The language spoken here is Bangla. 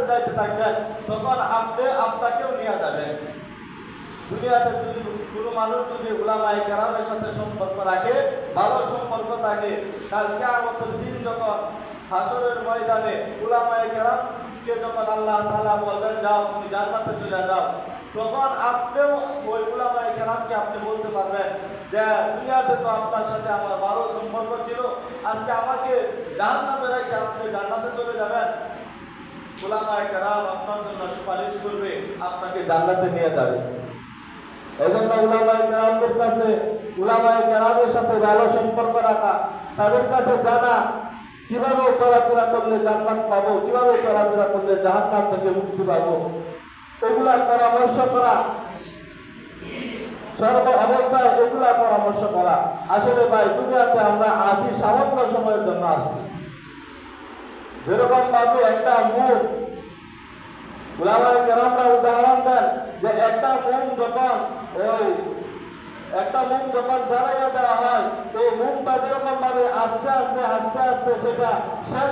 যাইতে থাকবেন তখন আপনি আপনাকেও নিয়ে যাবেন। দুনিয়াতে যদি কোনো মানুষ যদি উলামায়ে কেরামের সাথে সম্পর্ক রাখে, ভালো সম্পর্ক থাকে, কাল কিয়ামতের দিন যখন হাসরের ময়দানে উলামায়ে কেরামকে যখন আল্লাহ তাআলা বলবেন যাও তুমি জান্নাতে চলে যাও, তখন আপনিও ওই উলামায়ে কেরামকে আপনি বলতে পারবেন যে দুনিয়াতে তো আপনার সাথে আমার ভালো সম্পর্ক ছিল, আজকে আমাকে জাহান্নামে রেখে আপনি জান্নাতে চলে যাবেন। উলামায়ে কেরাম আপনার জন্য সুপারিশ করবে, আপনাকে জান্নাতে নিয়ে যাবে। এজন্য উলামায়ে কেরামদের কাছে, উলামায়ে কেরামের সাথে ভালো সম্পর্ক রাখা, তাদের কাছে জানা কিভাবে চলাফেরা করলে জান্নাত পাবো, কিভাবে চলাফেরা করলে জাহান্নাম থেকে মুক্তি পাবো, এগুলা পরামর্শ করা, সর্ব অবস্থায় এগুলা পরামর্শ করা। আসলে ভাই দুনিয়াতে আমরা আসি সামান্য সময়ের জন্য আসি। যেরকম ভাবে একটা মুখ, উলামায়ে কেরামরা উদাহরণ দেন যে একটা মুখ যখন জ্বালাইয়া দেওয়া হয়, এই মুখটা যেরকম ভাবে আস্তে আস্তে সেটা শেষ